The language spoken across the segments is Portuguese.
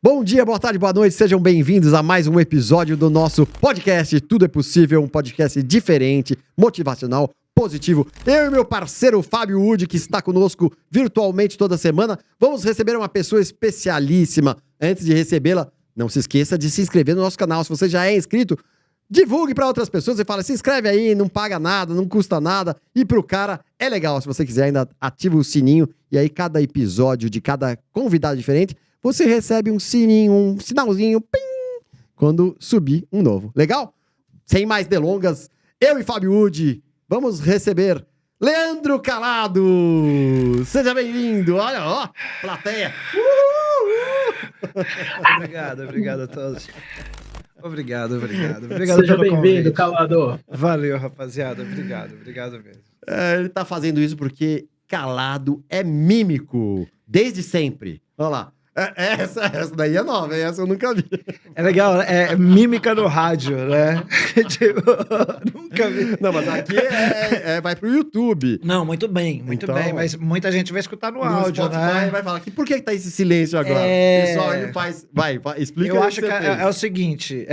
Bom dia, boa tarde, boa noite, sejam bem-vindos a mais um episódio do nosso podcast Tudo é Possível, um podcast diferente, motivacional, positivo. Eu e meu parceiro Fábio Wood, que está conosco virtualmente toda semana, vamos receber uma pessoa especialíssima. Antes de recebê-la, não se esqueça de se inscrever no nosso canal. Se você já é inscrito, divulgue para outras pessoas e fala, se inscreve aí, não paga nada, não custa nada. E pro cara é legal, se você quiser ainda ativa o sininho e aí cada episódio de cada convidado diferente, você recebe um sininho, um sinalzinho, pim, quando subir um novo. Legal? Sem mais delongas, eu e Fábio Wood vamos receber Leandro Calado. Seja bem-vindo. Olha, ó, plateia. Obrigado a todos. Obrigado Seja bem-vindo, Calado. Valeu, rapaziada. Obrigado mesmo. Ele tá fazendo isso porque Calado é mímico, desde sempre. Olha lá. Essa daí é nova, essa eu nunca vi. É legal, é mímica no rádio, né? Tipo, nunca vi. Não, mas aqui vai pro YouTube. Não, muito bem, Então, bem. Mas muita gente vai escutar no áudio, Spotify, né? vai falar, por que tá esse silêncio agora? Pessoal, ele faz... Vai, explica. Eu acho que é o seguinte,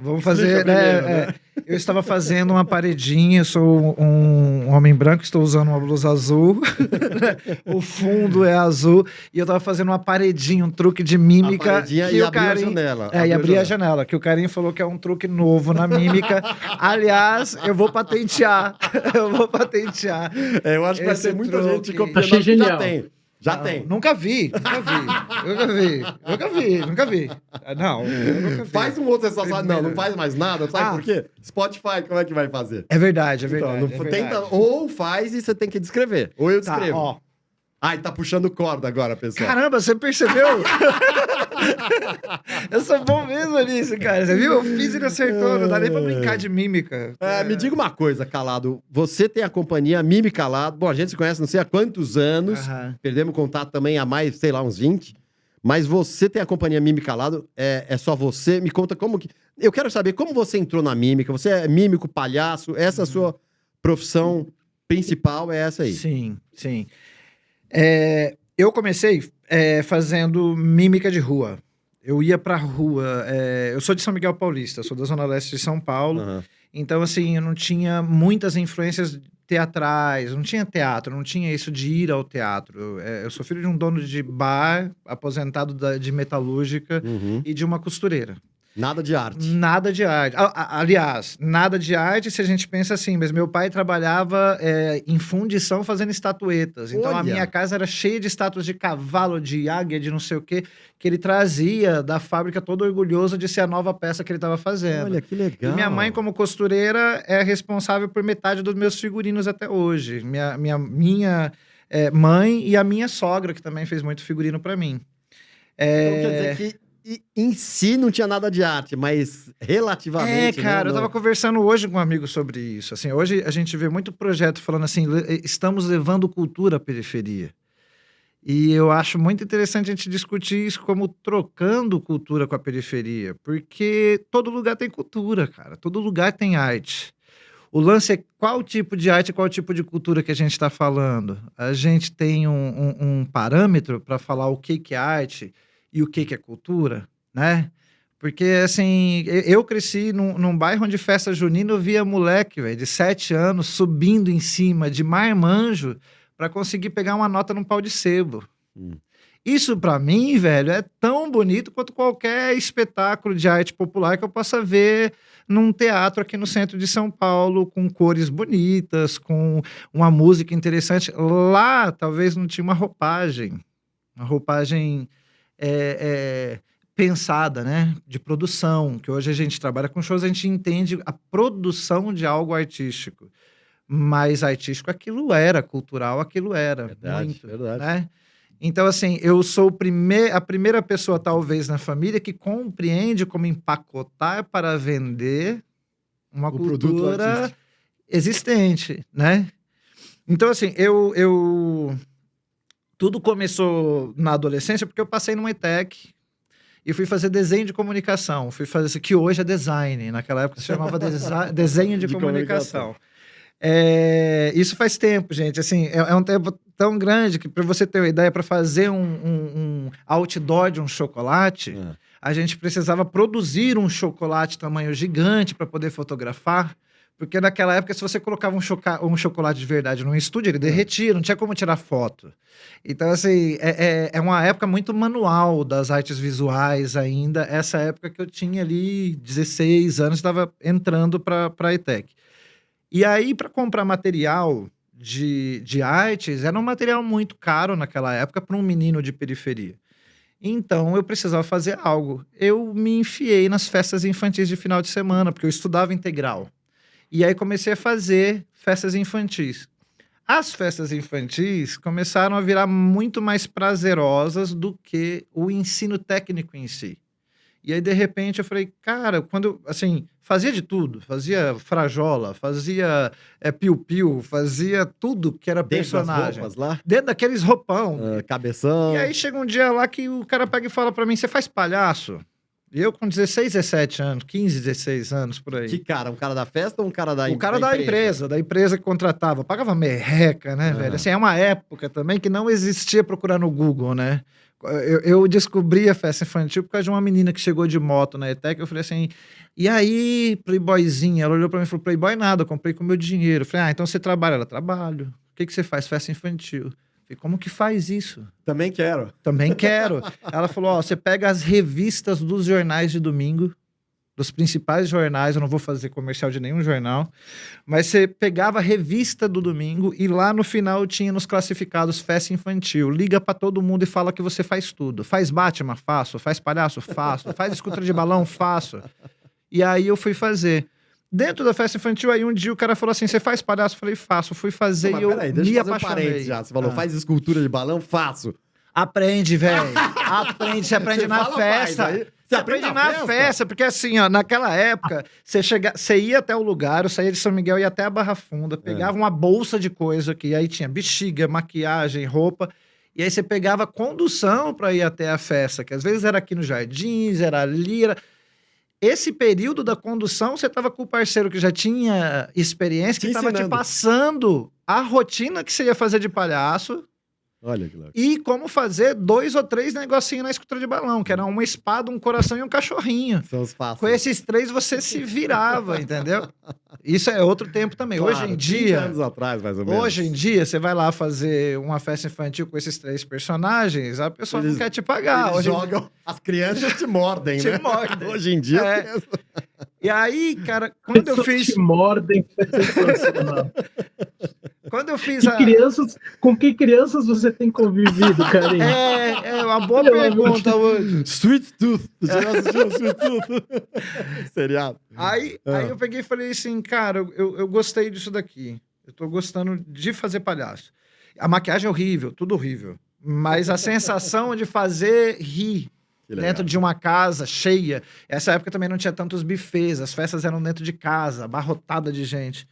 vamos fazer, né? Eu estava fazendo uma paredinha, eu sou um homem branco, estou usando uma blusa azul, o fundo é azul, e eu estava fazendo uma paredinha, um truque de mímica. Que e abriu a janela. E abri a janela, que o carinha falou que é um truque novo na mímica. Aliás, eu vou patentear. Eu acho que vai ser muita gente copiando. Achei genial. Já tem. Já tem. Nunca vi. Não, eu nunca vi. Faz um outro, não faz mais nada, sabe por quê? Spotify, como é que vai fazer? É verdade. Então, tenta, ou faz e você tem que descrever, ou eu descrevo. Ó. Ai, tá puxando corda agora, pessoal. Caramba, você percebeu? Eu sou bom mesmo nisso, cara. Você viu? Eu fiz e ele acertou. Não dá nem pra brincar de mímica. Me diga uma coisa, Calado. Você tem a companhia Mimi Calado. Bom, a gente se conhece não sei há quantos anos. Perdemos contato também há mais, sei lá, uns 20. Mas você tem a companhia Mimi Calado. É só você. Me conta como que... Eu quero saber como você entrou na mímica. Você é mímico, palhaço. Essa é a sua profissão principal, é essa aí. Sim. Eu comecei fazendo mímica de rua. Eu ia pra rua. Eu sou de São Miguel Paulista, sou da Zona Leste de São Paulo. Uhum. Então, assim, eu não tinha muitas influências teatrais, não tinha teatro, não tinha isso de ir ao teatro. Eu sou filho de um dono de bar, aposentado de metalúrgica e de uma costureira. Nada de arte. Nada de arte. Aliás, nada de arte se a gente pensa assim, mas meu pai trabalhava em fundição fazendo estatuetas. Então, olha, a minha casa era cheia de estátuas de cavalo, de águia, de não sei o quê, que ele trazia da fábrica todo orgulhoso de ser a nova peça que ele estava fazendo. Olha, que legal. E minha mãe, como costureira, é responsável por metade dos meus figurinos até hoje. Minha mãe e a minha sogra, que também fez muito figurino para mim. Então, quer dizer que em si não tinha nada de arte, mas relativamente... cara, eu tava conversando hoje com um amigo sobre isso. Assim, hoje a gente vê muito projeto falando assim, estamos levando cultura à periferia. E eu acho muito interessante a gente discutir isso como trocando cultura com a periferia. Porque todo lugar tem cultura, cara. Todo lugar tem arte. O lance é qual tipo de arte, qual tipo de cultura que a gente está falando. A gente tem um parâmetro para falar o que é arte e o que é cultura, né? Porque, assim, eu cresci num bairro onde festa junina eu via moleque, velho, de 7 anos, subindo em cima de marmanjo para conseguir pegar uma nota num pau de sebo. Isso, para mim, velho, é tão bonito quanto qualquer espetáculo de arte popular que eu possa ver num teatro aqui no centro de São Paulo, com cores bonitas, com uma música interessante. Lá, talvez não tinha uma roupagem pensada, né, de produção, que hoje a gente trabalha com shows, a gente entende a produção de algo artístico, mas artístico aquilo era, cultural aquilo era, verdade. Né? Então, assim, eu sou a primeira pessoa, talvez, na família que compreende como empacotar para vender uma cultura existente, né? Então, assim, tudo começou na adolescência porque eu passei numa ETEC e fui fazer desenho de comunicação. Fui fazer isso que hoje é design. Naquela época se chamava desenho de comunicação. Isso faz tempo, gente. Assim, é um tempo tão grande que, para você ter uma ideia, para fazer um outdoor de um chocolate, a gente precisava produzir um chocolate tamanho gigante para poder fotografar. Porque naquela época, se você colocava um chocolate de verdade num estúdio, ele derretia, não tinha como tirar foto. Então, assim, é uma época muito manual das artes visuais ainda. Essa época que eu tinha ali 16 anos, estava entrando para a ETEC. E aí, para comprar material de artes, era um material muito caro naquela época para um menino de periferia. Então, eu precisava fazer algo. Eu me enfiei nas festas infantis de final de semana, porque eu estudava integral. E aí comecei a fazer festas infantis. As festas infantis começaram a virar muito mais prazerosas do que o ensino técnico em si. E aí, de repente, eu falei, cara, quando assim, fazia de tudo. Fazia frajola, fazia piu-piu, fazia tudo que era personagem. Roupas lá? Dentro daqueles roupão. Cabeção. E aí chega um dia lá que o cara pega e fala pra mim, você faz palhaço? E eu com 16, 17 anos, 15, 16 anos, por aí. Que cara? Um cara da festa ou um cara da empresa? O cara da empresa que contratava. Pagava merreca, né, velho? Assim, é uma época também que não existia procurar no Google, né? Eu descobri a festa infantil por causa de uma menina que chegou de moto na ETEC. Eu falei assim, e aí, playboyzinha? Ela olhou pra mim e falou, playboy nada, eu comprei com o meu dinheiro. Eu falei, então você trabalha? Ela, trabalho. O que você faz? Festa infantil. Falei, como que faz isso? Também quero. Também quero. Ela falou, você pega as revistas dos jornais de domingo, dos principais jornais, eu não vou fazer comercial de nenhum jornal, mas você pegava a revista do domingo e lá no final tinha nos classificados festa infantil. Liga pra todo mundo e fala que você faz tudo. Faz Batman? Faço. Faz palhaço? Faço. Faz escuta de balão? Faço. E aí eu fui fazer. Dentro da festa infantil, aí um dia o cara falou assim, você faz palhaço? Eu falei, faço. Fui fazer e eu me apaixonei. Já. Você falou, faz escultura de balão? Faço. Aprende, velho. Aprende, você aprende na festa. Você aprende na festa, porque assim, ó, naquela época, você ia até o lugar, eu saía de São Miguel e ia até a Barra Funda, pegava uma bolsa de coisa aqui, aí tinha bexiga, maquiagem, roupa, e aí você pegava condução pra ir até a festa, que às vezes era aqui nos Jardins, era ali, Esse período da condução, você tava com o parceiro que já tinha experiência, que tava te passando a rotina que você ia fazer de palhaço. Olha que louco. E como fazer 2 ou 3 negocinhos na escultura de balão, que era uma espada, um coração e um cachorrinho. São os passos. Com esses 3 você se virava, entendeu? Isso é outro tempo também. Claro, hoje em dia... 30 anos atrás, mais ou menos. Hoje em dia, você vai lá fazer uma festa infantil com esses 3 personagens, a pessoa não quer te pagar. Eles jogam... As crianças te mordem, né? Te mordem. Hoje em dia... E aí, cara, quando eu fiz... Te mordem. Quando eu fiz Com que crianças você tem convivido, Carinho? É uma boa pergunta hoje. Sweet Tooth. Você já assistiu Sweet Tooth? Seriado. Aí eu peguei e falei assim, cara, eu gostei disso daqui. Eu tô gostando de fazer palhaço. A maquiagem é horrível, tudo horrível. Mas a sensação de fazer rir dentro de uma casa cheia. Essa época também não tinha tantos buffets, as festas eram dentro de casa, abarrotada de gente.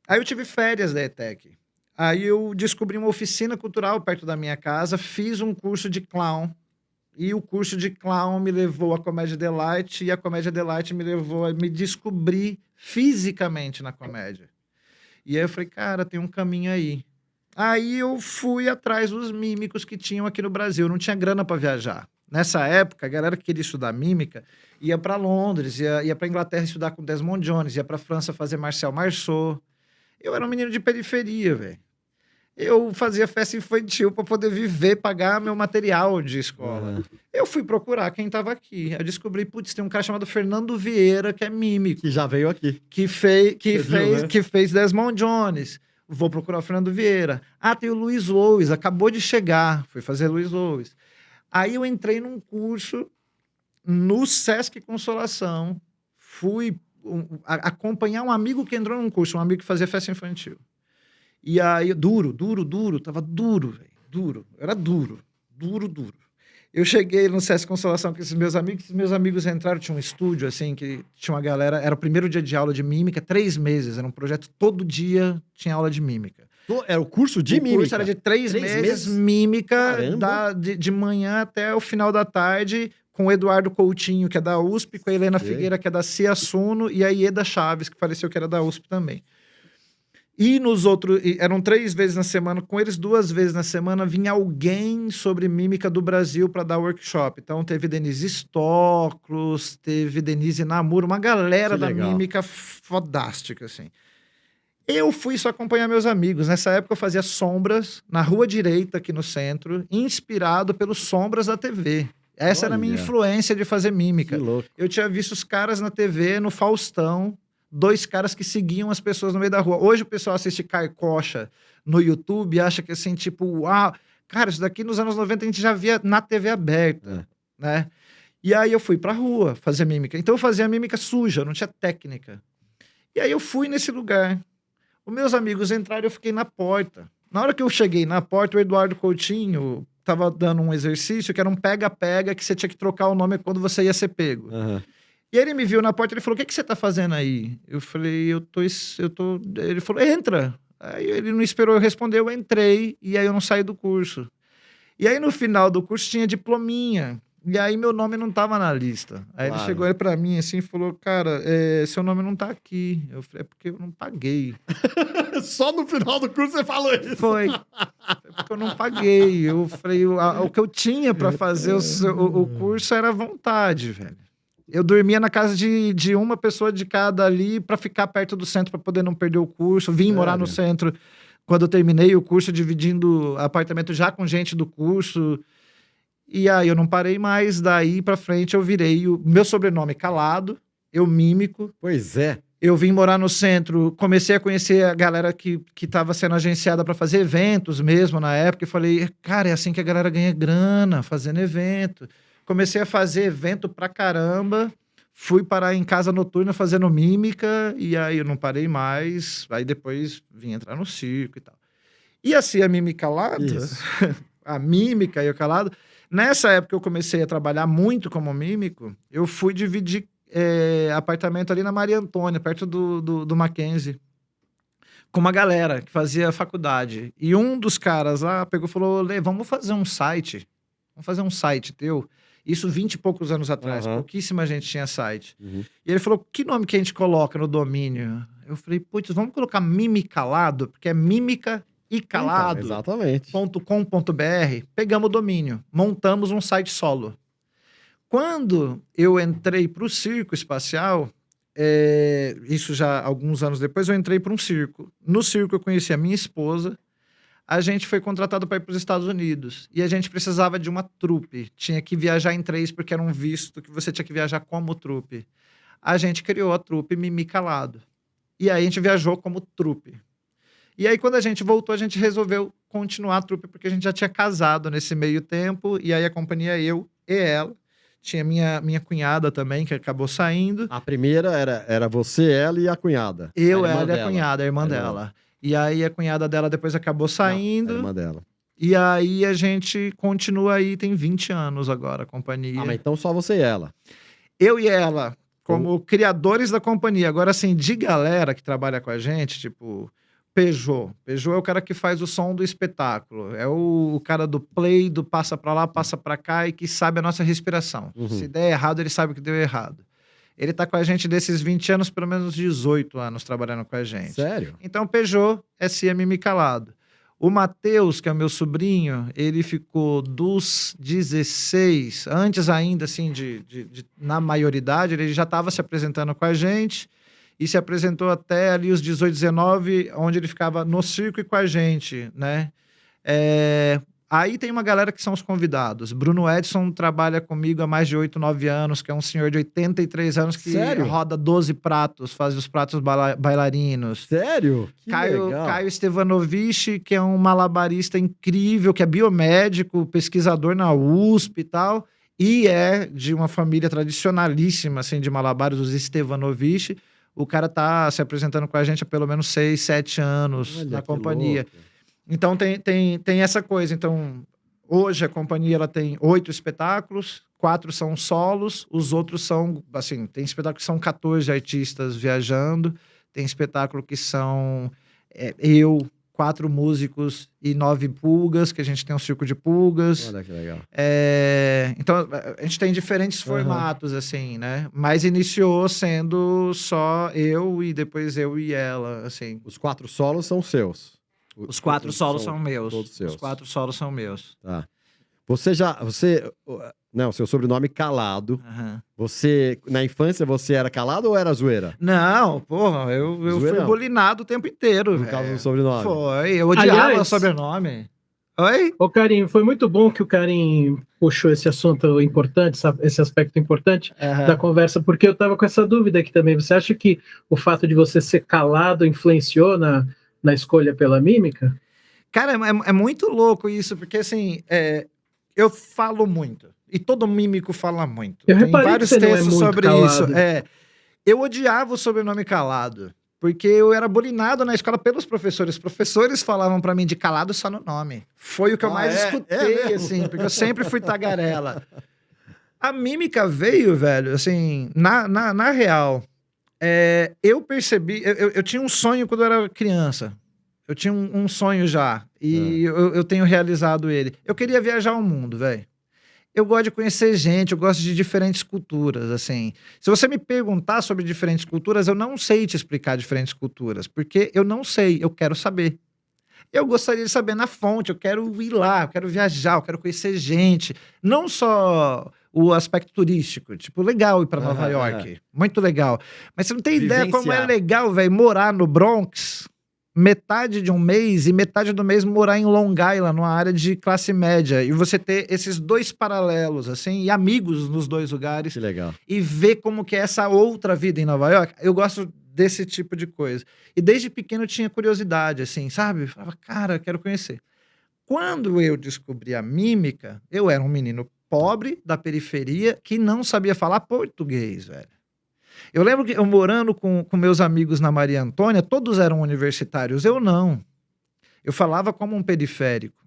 Aí eu tive férias da ETEC. Aí eu descobri uma oficina cultural perto da minha casa, fiz um curso de clown. E o curso de clown me levou à Comédia Delight, e a Comédia Delight me levou a me descobrir fisicamente na comédia. E aí eu falei, cara, tem um caminho aí. Aí eu fui atrás dos mímicos que tinham aqui no Brasil. Não tinha grana para viajar. Nessa época, a galera que queria estudar mímica ia para Londres, ia para Inglaterra estudar com Desmond Jones, ia para França fazer Marcel Marceau. Eu era um menino de periferia, velho. Eu fazia festa infantil para poder viver, pagar meu material de escola. Eu fui procurar quem tava aqui. Eu descobri, putz, tem um cara chamado Fernando Vieira, que é mímico. Que já veio aqui. Que fez Desmond Jones. Vou procurar o Fernando Vieira. Ah, tem o Luiz Lois, acabou de chegar. Fui fazer Luiz Lois. Aí eu entrei num curso no Sesc Consolação. Fui acompanhar um amigo que entrou num curso, um amigo que fazia festa infantil. E aí, duro, tava duro, velho, duro. Era duro. Eu cheguei no Sesc Consolação com esses meus amigos entraram, tinha um estúdio, assim, que tinha uma galera, era o primeiro dia de aula de mímica, 3 meses, era um projeto, todo dia tinha aula de mímica. Era o curso de mímica? O curso era de 3 meses, mímica, de manhã até o final da tarde, com o Eduardo Coutinho, que é da USP, com a Helena Figueira, que é da Cia Suno, e a Ieda Chaves, que pareceu que era da USP também. E nos outros, eram 3 vezes na semana, com eles 2 vezes na semana, vinha alguém sobre mímica do Brasil para dar workshop. Então teve Denise Stoklos, teve Denise Namuro, uma galera Que da legal. mímica fodástica, assim. Eu fui só acompanhar meus amigos. Nessa época eu fazia sombras na Rua Direita, aqui no centro, inspirado pelos sombras da TV. Essa era a minha Olha. influência de fazer Que mímica. louco. Eu tinha visto os caras na TV, no Faustão, 2 caras que seguiam as pessoas no meio da rua. Hoje o pessoal assiste Carcocha no YouTube e acha que assim, tipo, uau, cara, isso daqui nos anos 90 a gente já via na TV aberta, né? E aí eu fui pra rua fazer mímica. Então eu fazia mímica suja, não tinha técnica. E aí eu fui nesse lugar. Os meus amigos entraram e eu fiquei na porta. Na hora que eu cheguei na porta, o Eduardo Coutinho tava dando um exercício que era um pega-pega, que você tinha que trocar o nome quando você ia ser pego. Aham. E ele me viu na porta e ele falou, o que você tá fazendo aí? Eu falei, eu tô... Ele falou, entra. Aí ele não esperou eu responder, eu entrei e aí eu não saí do curso. E aí no final do curso tinha diplominha. E aí meu nome não tava na lista. Aí Claro. ele chegou aí pra mim assim e falou, cara, seu nome não tá aqui. Eu falei, é porque eu não paguei. Só no final do curso você falou isso. Foi. É porque eu não paguei. Eu falei, o que eu tinha pra fazer o curso era vontade, velho. Eu dormia na casa de uma pessoa de cada ali pra ficar perto do centro pra poder não perder o curso. Vim morar no centro quando eu terminei o curso, dividindo apartamento já com gente do curso. E aí eu não parei mais. Daí pra frente eu virei o meu sobrenome Calado, eu mímico. Pois é. Eu vim morar no centro, comecei a conhecer a galera que tava sendo agenciada para fazer eventos mesmo na época, e falei, cara, é assim que a galera ganha grana, fazendo evento. Comecei a fazer evento pra caramba, fui parar em casa noturna fazendo mímica, e aí eu não parei mais, aí depois vim entrar no circo e tal. E assim, a mímica calada, Isso. a mímica e o calado, nessa época eu comecei a trabalhar muito como mímico, eu fui dividir apartamento ali na Maria Antônia, perto do Mackenzie, com uma galera que fazia faculdade. E um dos caras lá pegou e falou, Lê, vamos fazer um site teu. Isso 20 e poucos anos atrás, pouquíssima gente tinha site. E ele falou, que nome que a gente coloca no domínio? Eu falei, putz, vamos colocar Mimicalado, porque é mímica e calado. Então, exatamente. .com.br, pegamos o domínio, montamos um site solo. Quando eu entrei para o circo espacial, isso já alguns anos depois, eu entrei para um circo. No circo eu conheci a minha esposa, a gente foi contratado para ir para os Estados Unidos e a gente precisava de uma trupe. Tinha que viajar em 3 porque era um visto que você tinha que viajar como trupe. A gente criou a trupe Mimi Calado. E aí a gente viajou como trupe. E aí quando a gente voltou, a gente resolveu continuar a trupe porque a gente já tinha casado nesse meio tempo. E aí a companhia, eu e ela. Tinha minha cunhada também, que acabou saindo. A primeira era você, ela e a cunhada. Eu, a irmã ela e a dela. cunhada, a irmã A irmã. dela. E aí a cunhada dela depois acabou A saindo. irmã dela. E aí a gente continua aí, tem 20 anos agora a companhia. Ah, mas então só você e ela. Eu e ela, como criadores da companhia. Agora, assim, de galera que trabalha com a gente, tipo... Peugeot. Peugeot é o cara que faz o som do espetáculo. É o cara do play, do passa pra lá, passa pra cá e que sabe a nossa respiração. Se der errado, ele sabe que deu errado. Ele tá com a gente desses 20 anos, pelo menos 18 anos trabalhando com a gente. Sério? Então, Peugeot é Mimi Calado. O Matheus, que é o meu sobrinho, ele ficou dos 16, antes ainda, assim, na maioridade, ele já estava se apresentando com a gente e se apresentou até ali os 18, 19, onde ele ficava no circo e com a gente, né? Aí tem uma galera que são os convidados. Bruno Edson trabalha comigo há mais de 8, 9 anos, que é um senhor de 83 anos que Sério? roda 12 pratos, faz os pratos bailarinos. Sério? Que legal. Caio Stevanovic, que é um malabarista incrível, que é biomédico, pesquisador na USP e tal, e é de uma família tradicionalíssima, assim, de malabares, os Stevanovic. O cara tá se apresentando com a gente há pelo menos 6, 7 anos Olha, na que companhia. louco. Então tem essa coisa. Então, hoje a companhia ela tem 8 espetáculos, 4 são solos, os outros são, assim, tem espetáculo que são 14 artistas viajando, tem espetáculo que são eu 4 músicos e 9 pulgas, que a gente tem um circo de pulgas. Olha que legal. Então, a gente tem diferentes formatos, assim, né? Mas iniciou sendo só eu e depois eu e ela, assim. Os 4 solos são seus. Os 4 solos são meus. Todos seus. Os 4 solos são meus. Tá. Não, seu sobrenome Calado. Aham. Você, na infância, você era calado ou era zoeira? Não, porra, eu fui Zoeirão. bulinado o tempo inteiro, Por causa do velho. sobrenome. Foi, eu odiava o Aliás- sobrenome. Oi? Ô, Karim, foi muito bom que o Karim puxou esse assunto importante, esse aspecto importante da conversa, porque eu estava com essa dúvida aqui também. Você acha que o fato de você ser calado influenciou na escolha pela mímica? Cara, é muito louco isso, porque assim, eu falo muito. E todo mímico fala muito. Eu Tem reparei vários que você não é textos muito sobre calado. isso. Eu odiava o sobrenome Calado, porque eu era bulinado na escola pelos professores. Os professores falavam pra mim de calado só no nome. Foi o que eu mais escutei, mesmo? assim, porque eu sempre fui tagarela. A mímica veio, velho, assim, na real, eu percebi, eu tinha um sonho quando eu era criança. Eu tinha um sonho já, e eu tenho realizado ele. Eu queria viajar o mundo, velho. Eu gosto de conhecer gente, eu gosto de diferentes culturas, assim. Se você me perguntar sobre diferentes culturas, eu não sei te explicar diferentes culturas, porque eu não sei, eu quero saber. Eu gostaria de saber na fonte, eu quero ir lá, eu quero viajar, eu quero conhecer gente. Não só o aspecto turístico, tipo, legal ir para Nova York, muito legal. Mas você não tem ideia como é Vivenciar. legal, velho, morar no Bronx, metade de um mês e metade do mês morar em Long Island, numa área de classe média, e você ter esses 2 paralelos, assim, e amigos nos 2 lugares, Que legal. e ver como que é essa outra vida em Nova York. Eu gosto desse tipo de coisa. E desde pequeno eu tinha curiosidade, assim, sabe? Eu falava, cara, eu quero conhecer. Quando eu descobri a mímica, eu era um menino pobre, da periferia, que não sabia falar português, velho. Eu lembro que eu morando com meus amigos na Maria Antônia, todos eram universitários, eu não. Eu falava como um periférico.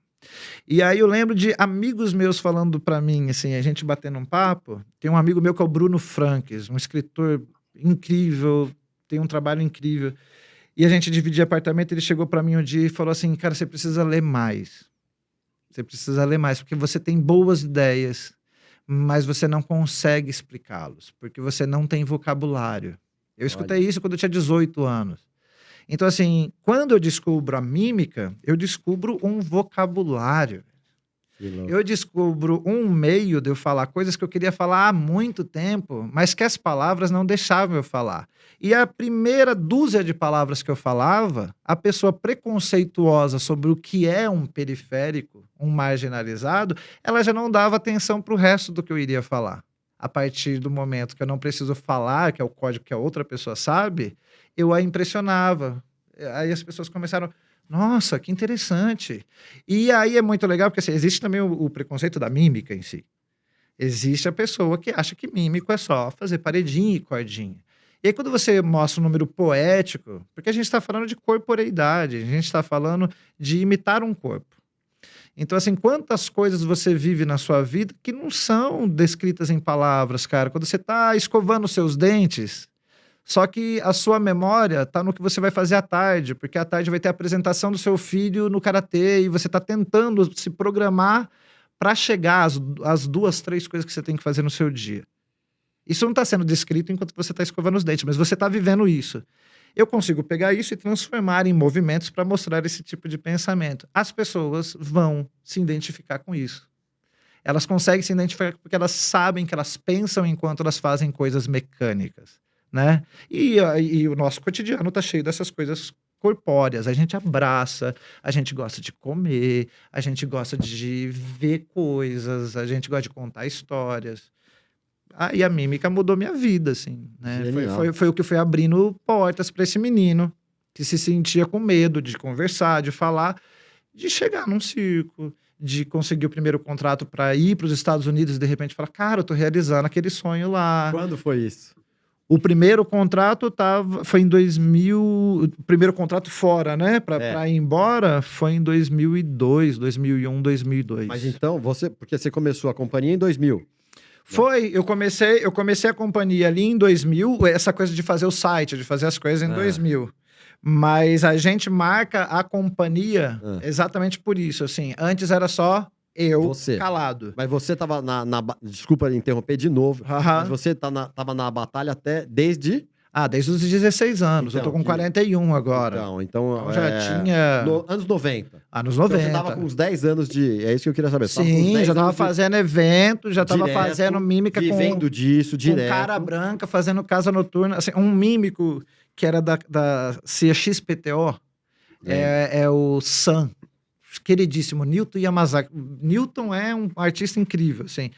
E aí eu lembro de amigos meus falando pra mim, assim, a gente batendo um papo. Tem um amigo meu que é o Bruno Franques, um escritor incrível, tem um trabalho incrível. E a gente dividia apartamento, ele chegou pra mim um dia e falou assim, cara, você precisa ler mais. Você precisa ler mais, porque você tem boas ideias, mas você não consegue explicá-los, porque você não tem vocabulário. Eu escutei isso quando eu tinha 18 anos. Então, assim, quando eu descubro a mímica, eu descubro um vocabulário. Que louco. Eu descubro um meio de eu falar coisas que eu queria falar há muito tempo, mas que as palavras não deixavam eu falar. E a primeira dúzia de palavras que eu falava, a pessoa preconceituosa sobre o que é um periférico, um marginalizado, ela já não dava atenção para o resto do que eu iria falar. A partir do momento que eu não preciso falar, que é o código que a outra pessoa sabe, eu a impressionava. Aí as pessoas começaram... Nossa, que interessante. E aí é muito legal, porque assim, existe também o preconceito da mímica em si. Existe a pessoa que acha que mímico é só fazer paredinha e cordinha. E aí quando você mostra um número poético, porque a gente está falando de corporeidade, a gente está falando de imitar um corpo. Então, assim, quantas coisas você vive na sua vida que não são descritas em palavras, cara. Quando você está escovando os seus dentes... Só que a sua memória tá no que você vai fazer à tarde, porque à tarde vai ter a apresentação do seu filho no karatê e você tá tentando se programar para chegar às 2, 3 coisas que você tem que fazer no seu dia. Isso não está sendo descrito enquanto você está escovando os dentes, mas você está vivendo isso. Eu consigo pegar isso e transformar em movimentos para mostrar esse tipo de pensamento. As pessoas vão se identificar com isso. Elas conseguem se identificar porque elas sabem que elas pensam enquanto elas fazem coisas mecânicas. Né? E o nosso cotidiano tá cheio dessas coisas corpóreas. A gente abraça, a gente gosta de comer, a gente gosta de ver coisas, a gente gosta de contar histórias. E a mímica mudou minha vida, assim, né? Foi o que foi abrindo portas para esse menino que se sentia com medo de conversar, de falar, de chegar num circo, de conseguir o primeiro contrato para ir para os Estados Unidos e de repente falar, cara, eu tô realizando aquele sonho lá. Quando foi isso? O primeiro contrato foi em 2000... O primeiro contrato fora, né? Pra ir embora, foi em 2002, 2001, 2002. Mas então, porque você começou a companhia em 2000. Foi, eu comecei a companhia ali em 2000, essa coisa de fazer o site, de fazer as coisas em 2000. Mas a gente marca a companhia exatamente por isso, assim. Antes era só eu calado. Mas você tava desculpa interromper de novo, mas você tava na batalha desde os 16 anos. Então, eu tô com 41 agora. Então já tinha... anos 90. Anos 90. Então você tava com uns 10 anos de... É isso que eu queria saber. Sim, já tava fazendo evento, já tava direto, fazendo mímica vivendo disso, direto. Com cara branca, fazendo casa noturna. Assim, um mímico que era da CXPTO é o Sam, queridíssimo, Newton Yamazaki. Newton é um artista incrível, assim.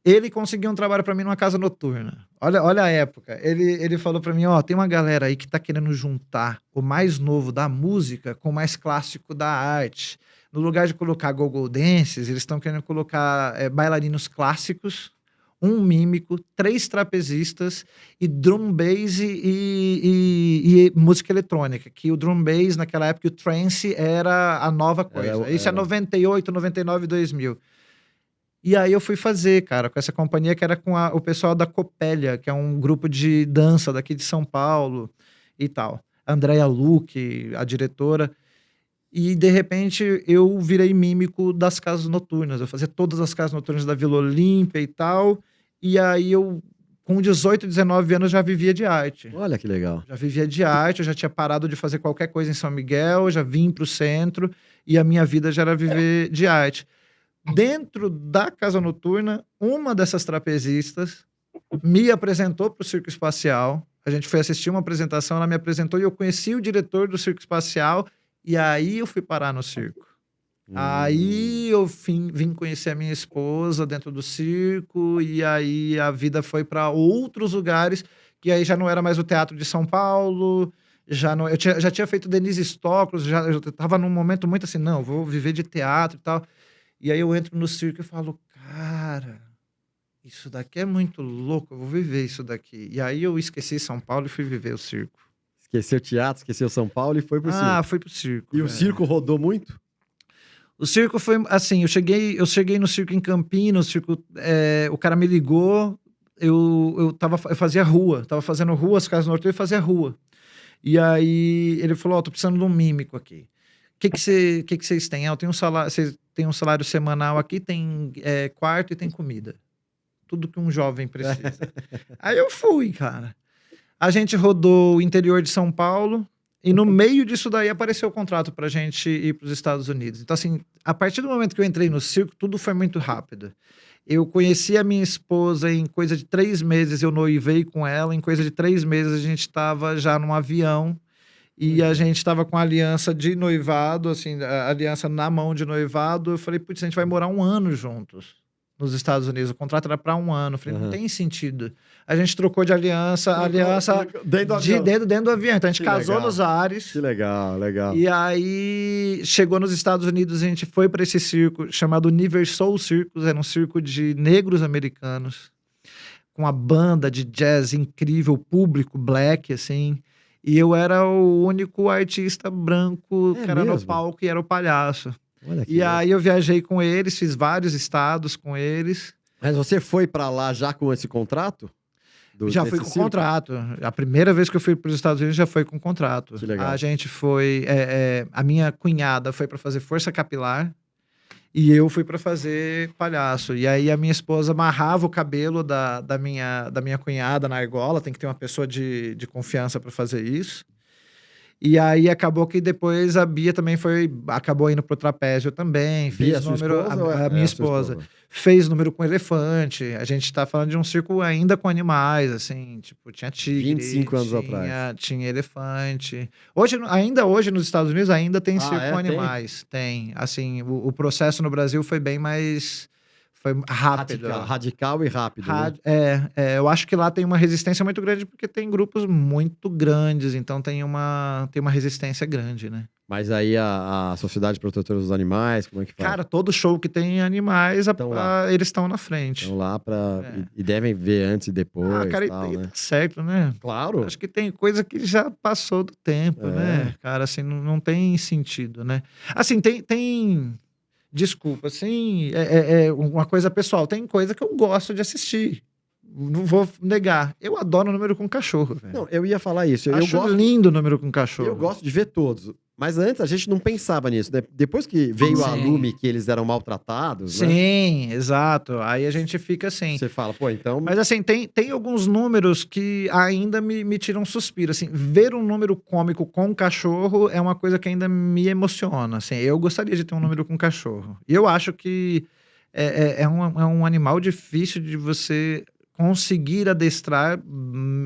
Ele conseguiu um trabalho pra mim numa casa noturna. Olha a época. Ele falou pra mim, tem uma galera aí que tá querendo juntar o mais novo da música com o mais clássico da arte. No lugar de colocar go-go dances, eles estão querendo colocar bailarinos clássicos, um mímico, 3 trapezistas e drum bass e música eletrônica. Que o drum bass, naquela época, o trance era a nova coisa. Isso é 98, 99, 2000. E aí eu fui fazer, cara, com essa companhia que era com o pessoal da Copélia, que é um grupo de dança daqui de São Paulo e tal. Andréa Luque, a diretora. E, de repente, eu virei mímico das casas noturnas. Eu fazia todas as casas noturnas da Vila Olímpia e tal. E aí eu, com 18, 19 anos, já vivia de arte. Olha que legal. Já vivia de arte, eu já tinha parado de fazer qualquer coisa em São Miguel, já vim pro centro e a minha vida já era viver de arte. Dentro da casa noturna, uma dessas trapezistas me apresentou pro Circo Espacial. A gente foi assistir uma apresentação, ela me apresentou e eu conheci o diretor do Circo Espacial. E aí eu fui parar no circo. Aí eu vim conhecer a minha esposa dentro do circo, e aí a vida foi para outros lugares, que aí já não era mais o Teatro de São Paulo, eu já tinha feito Denise Stoklos, eu tava num momento muito assim, não, vou viver de teatro e tal. E aí eu entro no circo e falo, cara, isso daqui é muito louco, eu vou viver isso daqui. E aí eu esqueci São Paulo e fui viver o circo. Esqueceu o teatro, esqueceu São Paulo e foi pro circo. Fui pro circo. E o circo rodou muito? O circo foi assim, eu cheguei no circo em Campinas, o cara me ligou, eu fazia rua, tava fazendo rua, as casas noturnas, e fazia rua. E aí ele falou, tô precisando de um mímico aqui. O que vocês têm? Eu tenho vocês têm um salário semanal aqui, tem quarto e tem comida. Tudo que um jovem precisa. Aí eu fui, cara. A gente rodou o interior de São Paulo e no meio disso daí apareceu o contrato pra gente ir pros Estados Unidos. Então, assim, a partir do momento que eu entrei no circo, tudo foi muito rápido. Eu conheci a minha esposa em coisa de 3 meses, eu noivei com ela, em coisa de 3 meses a gente estava já num avião e a gente estava com a aliança de noivado, assim, a aliança na mão de noivado. Eu falei, putz, a gente vai morar 1 ano juntos nos Estados Unidos. O contrato era para 1 ano. Eu falei, não tem sentido. A gente trocou de aliança dentro do avião. Então a gente casou nos ares. Que legal, legal. E aí chegou nos Estados Unidos, a gente foi para esse circo chamado Universal Circus, era um circo de negros americanos, com uma banda de jazz incrível, público black, assim. E eu era o único artista branco que era no palco e era o palhaço. E aí eu viajei com eles, fiz vários estados com eles. Mas você foi pra lá já com esse contrato? Já fui com contrato. A primeira vez que eu fui para os Estados Unidos já foi com contrato. Que legal. A gente foi... a minha cunhada foi para fazer força capilar e eu fui para fazer palhaço. E aí a minha esposa amarrava o cabelo da minha cunhada na argola. Tem que ter uma pessoa de confiança para fazer isso. E aí acabou que depois a Bia também acabou indo pro trapézio também, fez número, a minha esposa fez número com elefante. A gente tá falando de um circo ainda com animais, assim, tipo, tinha tigre, 25 anos atrás. Tinha elefante. Ainda hoje nos Estados Unidos ainda tem circo com animais, tem. Assim, o processo no Brasil foi bem mais foi rápido. Radical e rápido. Eu acho que lá tem uma resistência muito grande porque tem grupos muito grandes, então tem uma resistência grande, né? Mas aí a Sociedade Protetora dos Animais, como é que faz? Cara, todo show que tem animais, eles estão na frente. Estão lá e devem ver antes e depois. Cara, tal, né? Certo, né? Claro. Acho que tem coisa que já passou do tempo, né? Cara, assim, não tem sentido, né? Assim, tem... Desculpa, assim, uma coisa pessoal. Tem coisa que eu gosto de assistir. não vou negar. Eu adoro número com cachorro, velho. Não, eu ia falar isso. Acho lindo o número com cachorro. Eu gosto de ver todos. Mas antes a gente não pensava nisso, né? Depois que veio a lume que eles eram maltratados, né? Sim, exato. Aí a gente fica assim. Você fala, pô, então... Mas assim, tem alguns números que ainda me tiram um suspiro. Assim, ver um número cômico com cachorro é uma coisa que ainda me emociona. Assim, eu gostaria de ter um número com cachorro. E eu acho que é um animal difícil de você conseguir adestrar,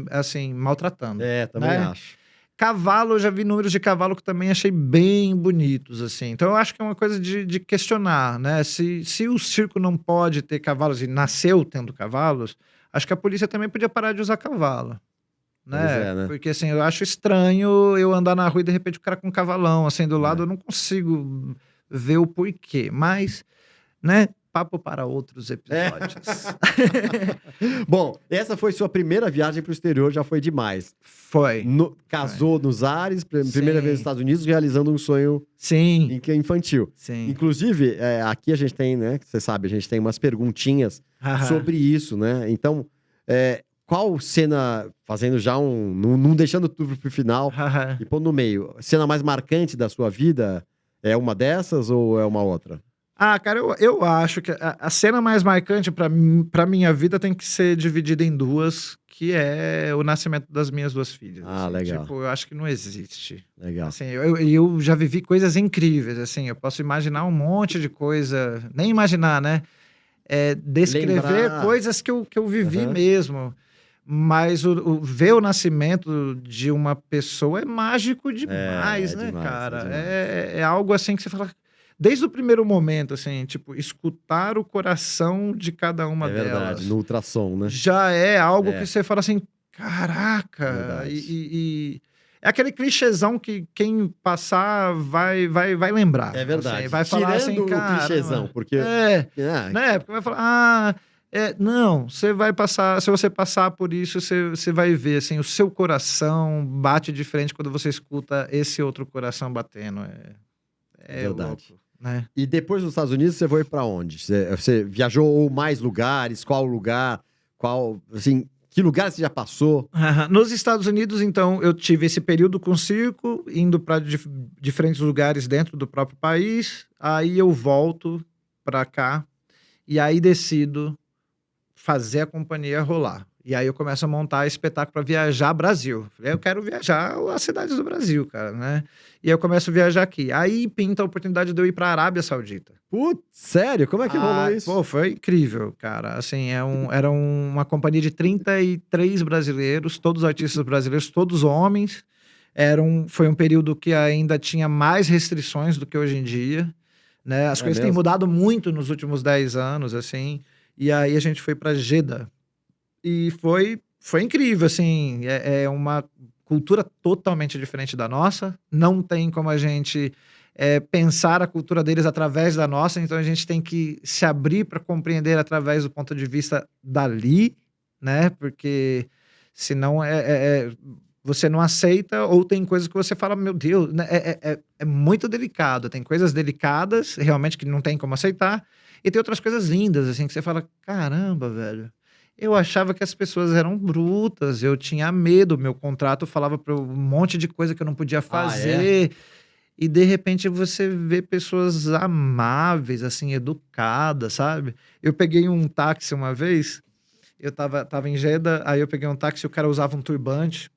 assim, maltratando. Também acho. Cavalo, eu já vi números de cavalo que também achei bem bonitos, assim. Então, eu acho que é uma coisa de questionar, né? Se o circo não pode ter cavalos e nasceu tendo cavalos, acho que a polícia também podia parar de usar cavalo, né? né? Porque, assim, eu acho estranho eu andar na rua e, de repente, o cara com um cavalão, assim, do lado, eu não consigo ver o porquê. Mas, né? Papo para outros episódios. Bom, essa foi sua primeira viagem para o exterior, já foi demais. Foi. Casou nos ares, primeira vez nos Estados Unidos, realizando um sonho infantil. Sim. Inclusive, aqui a gente tem, né? Você sabe, a gente tem umas perguntinhas sobre isso, né? Então, qual cena, fazendo já não deixando tudo pro final e pondo no meio, cena mais marcante da sua vida é uma dessas ou é uma outra? Cara, eu acho que a cena mais marcante pra minha vida tem que ser dividida em duas, que é o nascimento das minhas duas filhas. Assim, legal. Tipo, eu acho que não existe. Legal. Assim, eu já vivi coisas incríveis, assim, eu posso imaginar um monte de coisa, nem imaginar, né? Descrever coisas que eu vivi mesmo. Mas ver o nascimento de uma pessoa é mágico demais, né, demais, cara? demais. É algo assim que você fala... Desde o primeiro momento, assim, tipo, escutar o coração de cada uma delas. É verdade, no ultrassom, né? Já é algo que você fala assim, caraca, e é aquele clichêzão que quem passar vai lembrar. É verdade. Assim, vai falar Tirando assim, cara, o clichêzão, porque... né? Porque vai falar, não, você vai passar, se você passar por isso, você vai ver, assim, o seu coração bate diferente quando você escuta esse outro coração batendo. É verdade. Louco, né? E depois dos Estados Unidos, você foi pra onde? Você viajou mais lugares? Qual lugar? Assim, que lugar você já passou? Nos Estados Unidos, então, eu tive esse período com circo, indo para diferentes lugares dentro do próprio país. Aí eu volto pra cá e aí decido fazer a companhia rolar. E aí eu começo a montar espetáculo para viajar Brasil. Eu quero viajar as cidades do Brasil, cara, né? E aí eu começo a viajar aqui. Aí pinta a oportunidade de eu ir para a Arábia Saudita. Putz, sério? Como é que rolou isso? Pô, foi incrível, cara. Assim, era uma companhia de 33 brasileiros, todos artistas brasileiros, todos homens. Foi um período que ainda tinha mais restrições do que hoje em dia, né? As coisas têm mudado muito nos últimos 10 anos, assim. E aí a gente foi para Jeddah. E foi incrível, assim, é uma cultura totalmente diferente da nossa, não tem como a gente pensar a cultura deles através da nossa, então a gente tem que se abrir para compreender através do ponto de vista dali, né, porque senão você não aceita, ou tem coisas que você fala, meu Deus, né? É muito delicado, tem coisas delicadas, realmente, que não tem como aceitar, e tem outras coisas lindas, assim, que você fala, caramba, velho, eu achava que as pessoas eram brutas, eu tinha medo, meu contrato falava para um monte de coisa que eu não podia fazer. E de repente você vê pessoas amáveis, assim, educadas, sabe? Eu peguei um táxi uma vez, eu tava em Jeddah, aí eu peguei um táxi, o cara usava um turbante,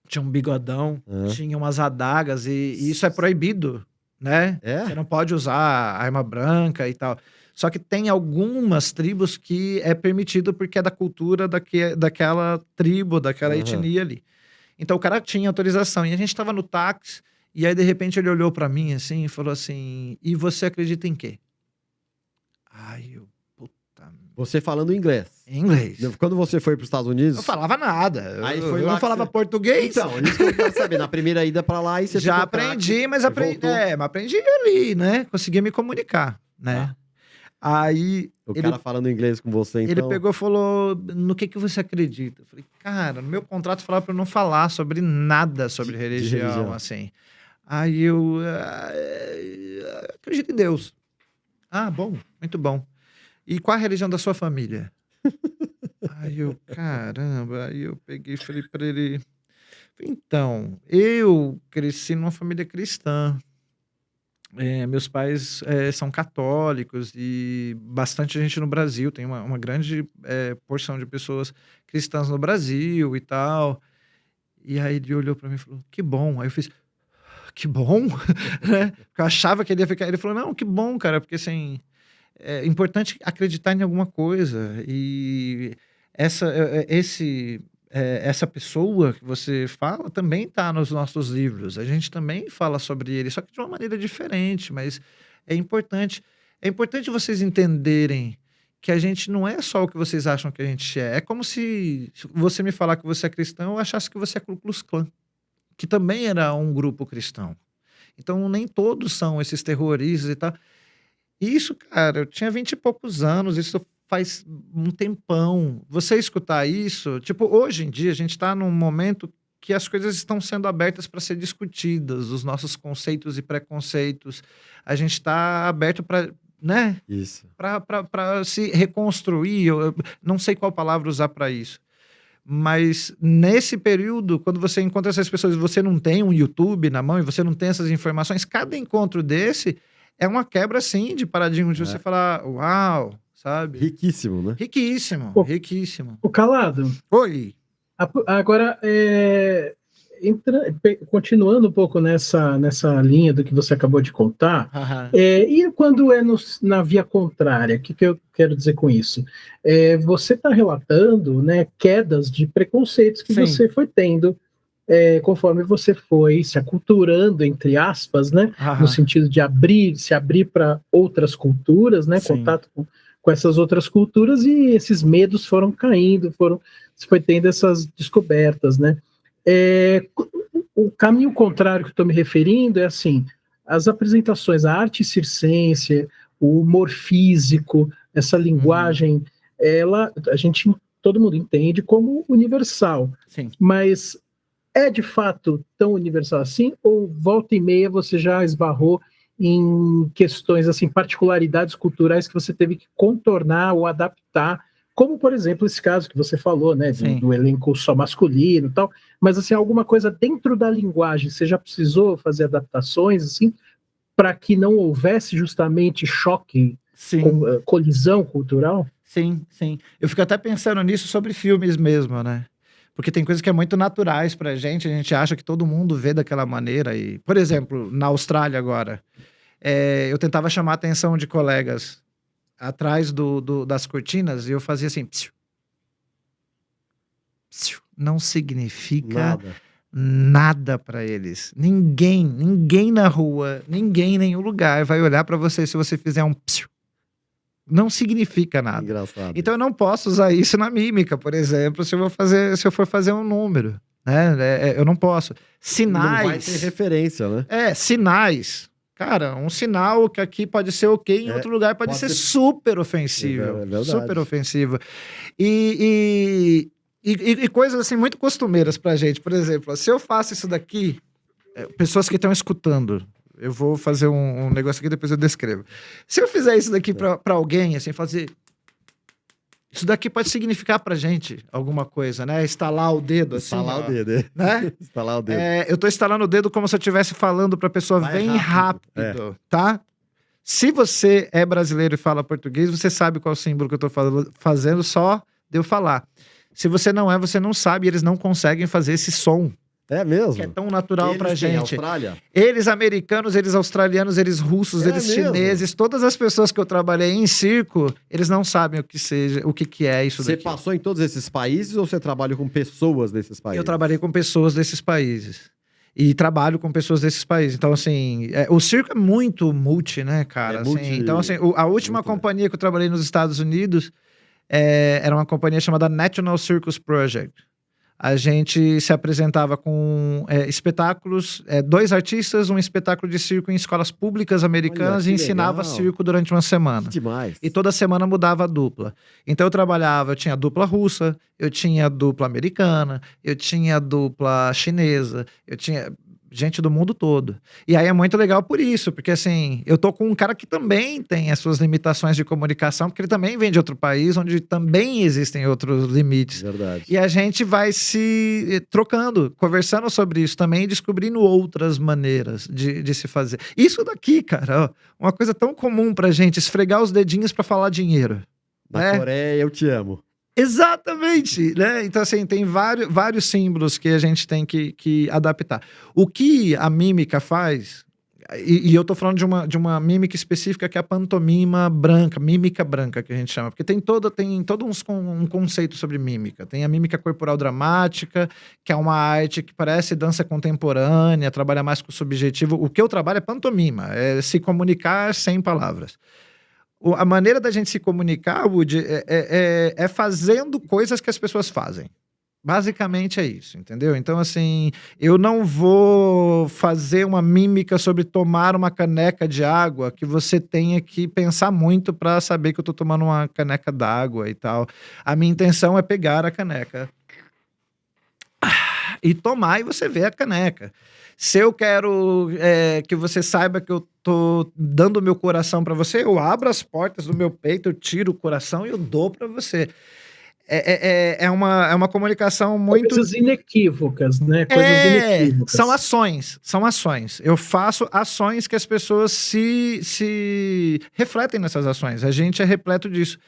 tinha um bigodão, tinha umas adagas, e isso é proibido, né? Você não pode usar arma branca e tal. Só que tem algumas tribos que é permitido porque é da cultura daquela tribo, daquela etnia ali. Então o cara tinha autorização. E a gente tava no táxi, e aí de repente ele olhou pra mim assim e falou assim, e você acredita em quê? Você falando inglês. Em inglês. Quando você foi para os Estados Unidos... Eu falava nada. Aí Eu não falava português. Então, isso que eu quero saber. Na primeira ida pra lá, e você já aprendi, mas aprendi ali, né? Consegui me comunicar, né? Aí... O cara falando inglês com você, então... Ele pegou e falou, no que você acredita? Eu falei, cara, no meu contrato falava pra eu não falar sobre nada sobre religião, assim. Aí eu acredito em Deus. Bom, muito bom. E qual a religião da sua família? Aí eu, caramba, aí eu peguei e falei pra ele, então, eu cresci numa família cristã. Meus pais são católicos e bastante gente no Brasil, tem uma grande porção de pessoas cristãs no Brasil e tal. E aí ele olhou pra mim e falou, que bom. Aí eu fiz, que bom? Né? Porque eu achava que ele ia ficar. Ele falou, não, que bom, cara, porque assim, é importante acreditar em alguma coisa. E essa pessoa que você fala também está nos nossos livros. A gente também fala sobre ele, só que de uma maneira diferente, mas é importante. É importante vocês entenderem que a gente não é só o que vocês acham que a gente é. É como se você me falar que você é cristão, eu achasse que você é Ku Klux Klan, que também era um grupo cristão. Então, nem todos são esses terroristas e tal. Isso, cara, eu tinha 20 e poucos anos, isso faz um tempão. Você escutar isso, tipo, hoje em dia a gente está num momento que as coisas estão sendo abertas para ser discutidas, os nossos conceitos e preconceitos. A gente está aberto para, né? Isso. Para se reconstruir. Eu não sei qual palavra usar para isso. Mas nesse período, quando você encontra essas pessoas e você não tem um YouTube na mão e você não tem essas informações, cada encontro desse é uma quebra, sim, de paradigma de você falar, uau, sabe? Riquíssimo, né? Riquíssimo, Pô, riquíssimo. O Calado, Oi. agora, continuando um pouco nessa linha do que você acabou de contar, e quando é na via contrária, o que eu quero dizer com isso? Você está relatando, né, quedas de preconceitos que Sim. você foi tendo conforme você foi se aculturando, entre aspas, né, no sentido de se abrir para outras culturas, né, Sim. contato com essas outras culturas, e esses medos foram caindo, você foi tendo essas descobertas, né? O caminho contrário que eu estou me referindo é assim, as apresentações, a arte circense, o humor físico, essa linguagem, todo mundo entende como universal. Sim. Mas é de fato tão universal assim, ou volta e meia você já esbarrou em questões, assim, particularidades culturais que você teve que contornar ou adaptar, como, por exemplo, esse caso que você falou, né, do elenco só masculino e tal, mas, assim, alguma coisa dentro da linguagem, você já precisou fazer adaptações, assim, para que não houvesse justamente choque, colisão cultural? Sim, sim. Eu fico até pensando nisso sobre filmes mesmo, né? Porque tem coisas que é muito naturais pra gente, a gente acha que todo mundo vê daquela maneira. E, por exemplo, na Austrália agora, eu tentava chamar a atenção de colegas atrás das cortinas e eu fazia assim, psiu, psiu. Não significa nada para eles. Ninguém na rua, ninguém em nenhum lugar vai olhar para você se você fizer um psiu. Não significa nada. Engraçado. Então eu não posso usar isso na mímica, por exemplo, se eu for fazer um número, né? Eu não posso. Sinais. Não vai ter referência, né? Sinais. Cara, um sinal que aqui pode ser ok, em outro lugar pode ser super ofensivo. Super ofensivo. E coisas assim muito costumeiras pra gente. Por exemplo, se eu faço isso daqui, pessoas que estão escutando, eu vou fazer um negócio aqui, depois eu descrevo. Se eu fizer isso daqui pra alguém, assim, fazer... Isso daqui pode significar pra gente alguma coisa, né? Estalar o dedo, assim. Estalar o dedo, né? Estalar o dedo. Eu tô estalando o dedo como se eu estivesse falando pra pessoa bem rápido, tá? Se você é brasileiro e fala português, você sabe qual símbolo que eu tô fazendo, só de eu falar. Se você não é, você não sabe, eles não conseguem fazer esse som. É mesmo? Que é tão natural pra Eles têm gente. Austrália? Eles americanos, eles australianos, eles russos, eles chineses, todas as pessoas que eu trabalhei em circo, eles não sabem o que é isso daqui. Você passou em todos esses países ou você trabalha com pessoas desses países? Eu trabalhei com pessoas desses países. E trabalho com pessoas desses países. Então, assim, o circo é muito multi, né, cara? Então, assim, a última companhia que eu trabalhei nos Estados Unidos era uma companhia chamada National Circus Project. A gente se apresentava com espetáculos, 2 artistas, um espetáculo de circo em escolas públicas americanas. Olha, e ensinava legal. circo durante uma semana. Que demais. E toda semana mudava a dupla. Então eu tinha dupla russa, eu tinha dupla americana, eu tinha dupla chinesa, eu tinha gente do mundo todo. E aí é muito legal por isso, porque assim, eu tô com um cara que também tem as suas limitações de comunicação, porque ele também vem de outro país, onde também existem outros limites. Verdade. E a gente vai se trocando, conversando sobre isso também e descobrindo outras maneiras de se fazer. Isso daqui, cara, ó, uma coisa tão comum pra gente, esfregar os dedinhos pra falar dinheiro. Na Coreia, eu te amo. Exatamente, né? Então, assim, tem vários símbolos que a gente tem que adaptar. O que a mímica faz, e eu tô falando de uma mímica específica que é a pantomima branca, mímica branca que a gente chama, porque tem todo um conceito sobre mímica. Tem a mímica corporal dramática, que é uma arte que parece dança contemporânea, trabalha mais com o subjetivo. O que eu trabalho é pantomima, é se comunicar sem palavras. A maneira da gente se comunicar, Woody, é fazendo coisas que as pessoas fazem. Basicamente é isso, entendeu? Então, assim, eu não vou fazer uma mímica sobre tomar uma caneca de água que você tenha que pensar muito para saber que eu tô tomando uma caneca d'água e tal. A minha intenção é pegar a caneca e tomar e você vê a caneca. Se eu quero que você saiba que eu tô dando o meu coração para você, eu abro as portas do meu peito, eu tiro o coração e eu dou para você. É uma comunicação muito... Coisas inequívocas, né? Coisas inequívocas. São ações. Eu faço ações que as pessoas se refletem nessas ações. A gente é repleto disso.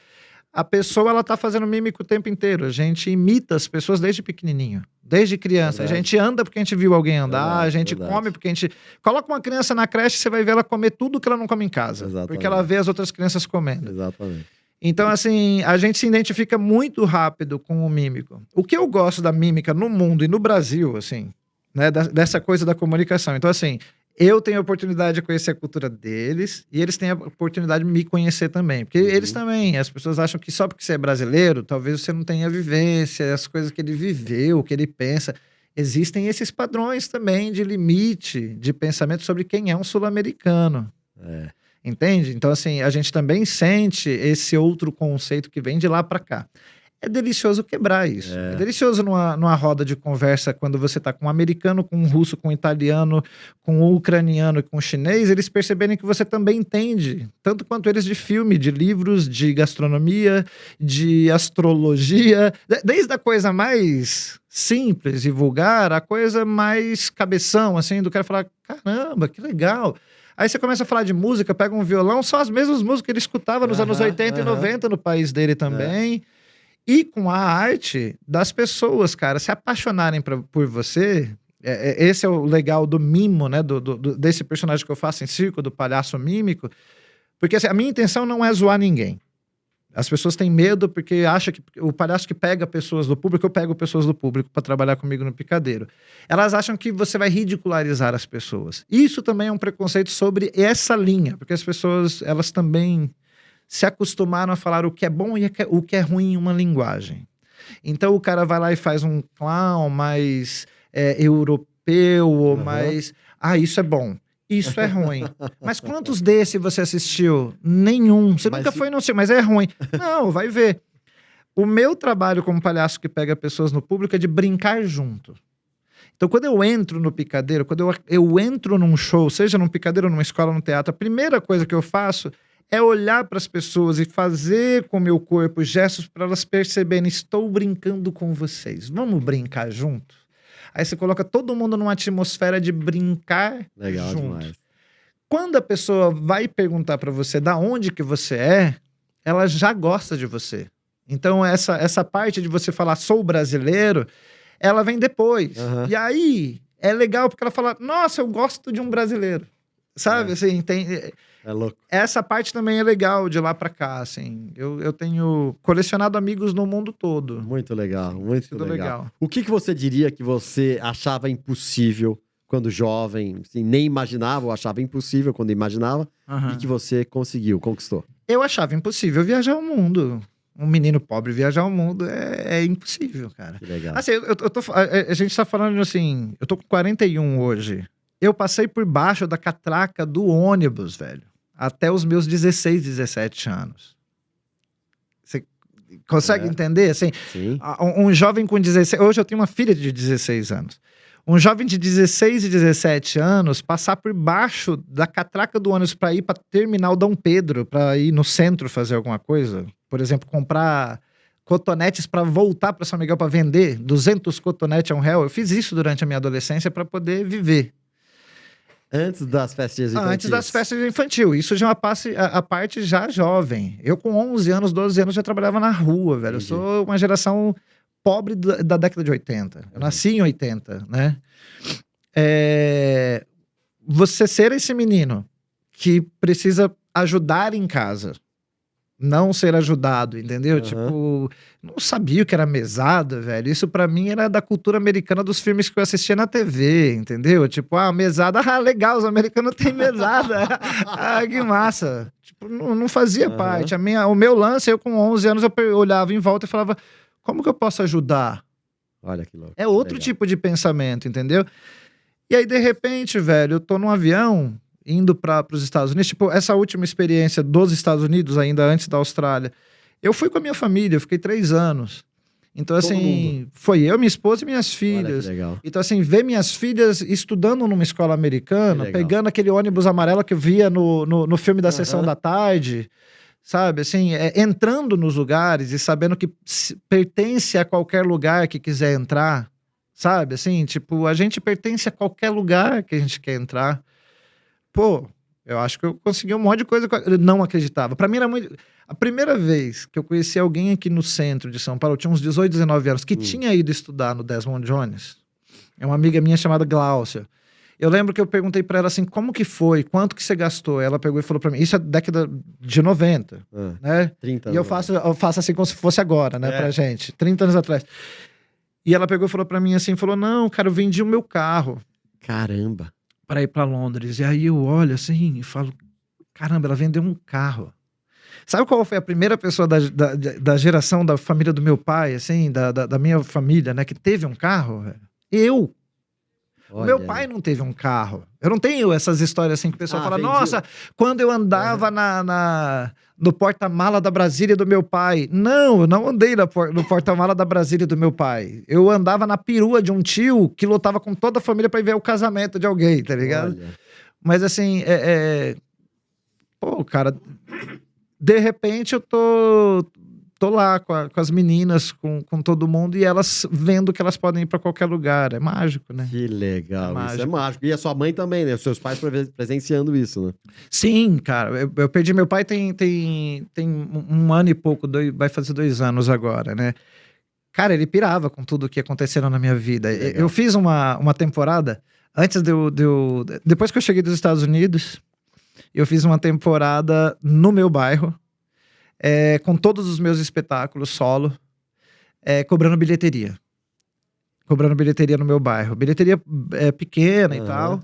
A pessoa, ela tá fazendo mímica o tempo inteiro. A gente imita as pessoas desde pequenininho, desde criança. Verdade. A gente anda porque a gente viu alguém andar, verdade, a gente come porque a gente... Coloca uma criança na creche, você vai ver ela comer tudo que ela não come em casa. Exatamente. Porque ela vê as outras crianças comendo. Exatamente. Então, assim, a gente se identifica muito rápido com o mímico. O que eu gosto da mímica no mundo e no Brasil, assim, né, dessa coisa da comunicação. Então, assim... Eu tenho a oportunidade de conhecer a cultura deles e eles têm a oportunidade de me conhecer também. Porque eles também, as pessoas acham que só porque você é brasileiro, talvez você não tenha vivência, as coisas que ele viveu, o que ele pensa. Existem esses padrões também de limite, de pensamento sobre quem é um sul-americano. Entende? Então, assim, a gente também sente esse outro conceito que vem de lá para cá. É delicioso quebrar isso. É delicioso numa roda de conversa, quando você tá com um americano, com um russo, com um italiano, com um ucraniano e com um chinês, eles perceberem que você também entende, tanto quanto eles, de filme, de livros, de gastronomia, de astrologia, desde a coisa mais simples e vulgar, a coisa mais cabeção, assim, do cara falar, caramba, que legal. Aí você começa a falar de música, pega um violão, são as mesmas músicas que ele escutava nos anos 80 e 90 no país dele também. E com a arte das pessoas, cara, se apaixonarem por você, esse é o legal do mimo, né, desse personagem que eu faço em circo, do palhaço mímico, porque assim, a minha intenção não é zoar ninguém. As pessoas têm medo porque acham que o palhaço que pega pessoas do público, eu pego pessoas do público para trabalhar comigo no picadeiro. Elas acham que você vai ridicularizar as pessoas. Isso também é um preconceito sobre essa linha, porque as pessoas, elas também... se acostumaram a falar o que é bom e o que é ruim em uma linguagem. Então o cara vai lá e faz um clown mais europeu, ou mais... isso é bom, isso é ruim. Mas quantos desses você assistiu? Nenhum. Você nunca foi, não sei, mas é ruim. Não, vai ver. O meu trabalho como palhaço que pega pessoas no público é de brincar junto. Então, quando eu entro no picadeiro, quando eu entro num show, seja num picadeiro, numa escola, num teatro, a primeira coisa que eu faço é olhar para as pessoas e fazer com o meu corpo gestos para elas perceberem, estou brincando com vocês, vamos brincar junto? Aí você coloca todo mundo numa atmosfera de brincar legal junto. Demais. Quando a pessoa vai perguntar para você da onde que você é, ela já gosta de você. Então essa parte de você falar sou brasileiro, ela vem depois. E aí é legal porque ela fala, nossa, eu gosto de um brasileiro. Sabe, assim, tem... É louco. Essa parte também é legal de lá pra cá, assim. Eu tenho colecionado amigos no mundo todo. Muito legal, muito Tudo legal. O que você diria que você achava impossível quando jovem, assim, nem imaginava, ou achava impossível quando imaginava, e que você conseguiu, conquistou? Eu achava impossível viajar o mundo. Um menino pobre viajar o mundo é impossível, cara. Que legal. Assim, a gente tá falando assim, eu tô com 41 hoje. Eu passei por baixo da catraca do ônibus, velho. Até os meus 16, 17 anos. Você consegue entender? Assim, Sim. Um jovem com 16... Hoje eu tenho uma filha de 16 anos. Um jovem de 16 e 17 anos passar por baixo da catraca do ônibus para ir para terminal Dom Pedro, para ir no centro fazer alguma coisa, por exemplo, comprar cotonetes para voltar para São Miguel para vender, 200 cotonetes a R$1. Eu fiz isso durante a minha adolescência para poder viver. Antes das festas infantis. Antes das festas infantil. Isso já é a parte já jovem. Eu com 11 anos, 12 anos já trabalhava na rua, velho. Entendi. Eu sou uma geração pobre da década de 80. Eu nasci em 80, né? Você ser esse menino que precisa ajudar em casa, não ser ajudado, entendeu? Uhum. Tipo, não sabia o que era mesada, velho. Isso pra mim era da cultura americana dos filmes que eu assistia na TV, entendeu? Tipo, mesada, legal, os americanos têm mesada. Que massa. Tipo, não fazia parte. O meu lance, eu com 11 anos, eu olhava em volta e falava, como que eu posso ajudar? Olha que louco. É outro tipo de pensamento, entendeu? E aí, de repente, velho, eu tô num avião indo para os Estados Unidos, tipo, essa última experiência dos Estados Unidos, ainda antes da Austrália, eu fui com a minha família, eu fiquei 3 anos. Então, Todo assim, mundo. foi eu, minha esposa e minhas filhas. Olha que legal. Então, assim, ver minhas filhas estudando numa escola americana, Que legal. pegando aquele ônibus amarelo que eu via no filme da Sessão da Tarde, sabe? Assim, entrando nos lugares e sabendo que pertence a qualquer lugar que quiser entrar, sabe? Assim, tipo, a gente pertence a qualquer lugar que a gente quer entrar. Pô, eu acho que eu consegui um monte de coisa que eu não acreditava. Pra mim era muito... A primeira vez que eu conheci alguém aqui no centro de São Paulo, eu tinha uns 18, 19 anos, que tinha ido estudar no Desmond Jones. É uma amiga minha chamada Gláucia. Eu lembro que eu perguntei pra ela assim, como que foi? Quanto que você gastou? Ela pegou e falou pra mim, isso é década de 90, né? 30 E eu anos. faço assim como se fosse agora, né, pra gente. 30 anos atrás. E ela pegou e falou pra mim assim, falou, não, cara, eu vendi o meu carro. Caramba. Para ir para Londres. E aí eu olho assim e falo, caramba, ela vendeu um carro. Sabe qual foi a primeira pessoa da geração da família do meu pai, assim, da minha família, né, que teve um carro? Eu. O meu pai não teve um carro. Eu não tenho essas histórias assim que o pessoal fala, nossa, quando eu andava no porta-mala da Brasília do meu pai. Não, eu não andei no porta-mala da Brasília do meu pai. Eu andava na perua de um tio que lutava com toda a família pra ir ver o casamento de alguém, tá ligado? Olha. Mas assim, pô, cara, de repente eu tô lá com as meninas, com todo mundo, e elas vendo que elas podem ir pra qualquer lugar. É mágico, né? Que legal, É isso é mágico. E a sua mãe também, né? Os seus pais presenciando isso, né? Sim, cara. Eu perdi meu pai tem 1 ano e pouco, vai fazer 2 anos agora, né? Cara, ele pirava com tudo que aconteceu na minha vida. Legal. Eu fiz uma temporada, antes depois que eu cheguei dos Estados Unidos, eu fiz uma temporada no meu bairro, com todos os meus espetáculos solo, cobrando bilheteria. Cobrando bilheteria no meu bairro. Bilheteria pequena e tal.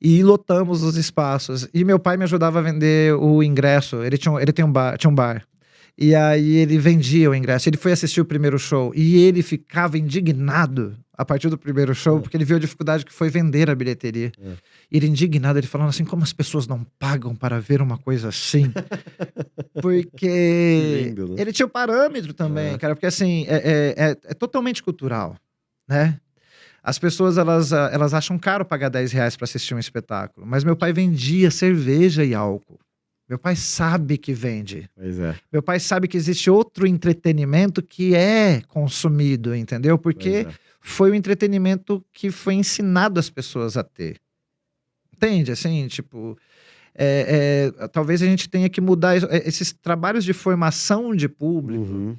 E lotamos os espaços. E meu pai me ajudava a vender o ingresso. Ele tinha um bar. E aí ele vendia o ingresso. Ele foi assistir o primeiro show. E ele ficava indignado a partir do primeiro show, porque ele viu a dificuldade que foi vender a bilheteria. E ele indignado, ele falando assim, como as pessoas não pagam para ver uma coisa assim? Porque lindo, né? ele tinha o parâmetro também, cara. Porque assim, é totalmente cultural, né? As pessoas, elas acham caro pagar R$10 para assistir um espetáculo. Mas meu pai vendia cerveja e álcool. Meu pai sabe que vende. Pois é. Meu pai sabe que existe outro entretenimento que é consumido, entendeu? Porque foi o entretenimento que foi ensinado as pessoas a ter. Entende? Assim, tipo... talvez a gente tenha que mudar esses trabalhos de formação de público.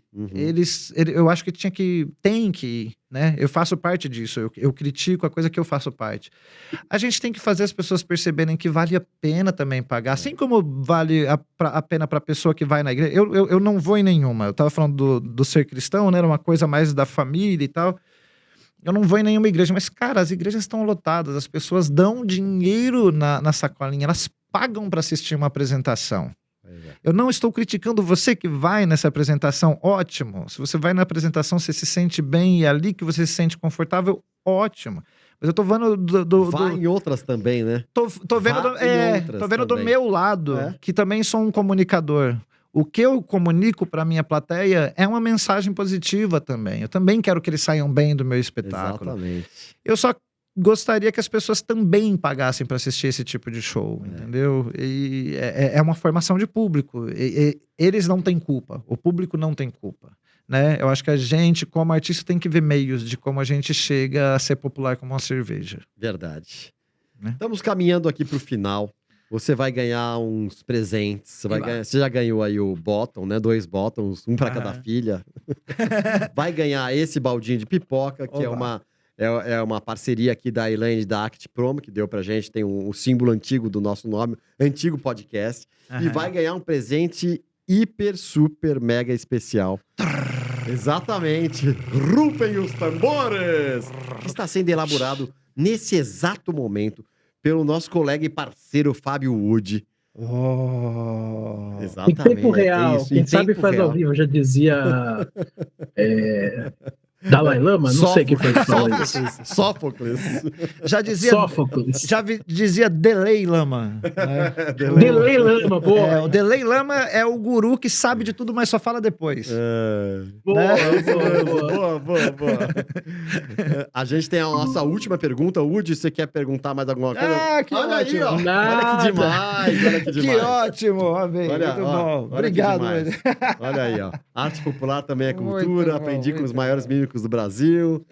Eu acho que tem que, né? Eu faço parte disso, eu critico a coisa que eu faço parte. A gente tem que fazer as pessoas perceberem que vale a pena também pagar, assim como vale a pena para a pessoa que vai na igreja. Eu não vou em nenhuma. Eu tava falando do ser cristão, né? Era uma coisa mais da família e tal. Eu não vou em nenhuma igreja, mas, cara, as igrejas estão lotadas, as pessoas dão dinheiro na sacolinha, elas pagam para assistir uma apresentação. Eu não estou criticando você que vai nessa apresentação, ótimo. Se você vai na apresentação, você se sente bem e é ali que você se sente confortável, ótimo. Mas eu tô vendo Vai em outras também, né? Tô vendo, tô vendo do meu lado, que também sou um comunicador. O que eu comunico para minha plateia é uma mensagem positiva também. Eu também quero que eles saiam bem do meu espetáculo. Exatamente. Eu só gostaria que as pessoas também pagassem para assistir esse tipo de show, entendeu? E é uma formação de público. Eles não têm culpa, o público não tem culpa, né? Eu acho que a gente, como artista, tem que ver meios de como a gente chega a ser popular como uma cerveja. Verdade. Né? Estamos caminhando aqui para o final. Você vai ganhar uns presentes. Você já ganhou aí o bottom, né? 2 bottoms, um para cada filha. Vai ganhar esse baldinho de pipoca, que é uma parceria aqui da Elaine da Act Promo, que deu pra gente. Tem o símbolo antigo do nosso nome, antigo podcast. E vai ganhar um presente hiper, super, mega especial. Exatamente. Rufem os tambores! Que está sendo elaborado nesse exato momento pelo nosso colega e parceiro Fábio Wood. Exatamente. Em tempo real. Quem sabe faz ao vivo, já dizia Dalai Lama? Não sei quem foi que falou isso. Sófocles. Já dizia... Sófocles. Já dizia Dalai Lama. Né? Dalai Lama, boa. O Dalai Lama é o guru que sabe de tudo, mas só fala depois. Boa. A gente tem a nossa última pergunta. Woody, você quer perguntar mais alguma coisa? Que olha ótimo. Aí, olha que demais. Olha que demais. Que ótimo, amém. Muito bom. Obrigado. Olha aí, ó. Arte popular também é cultura. Aprendi com os maiores mímicos do Brasil.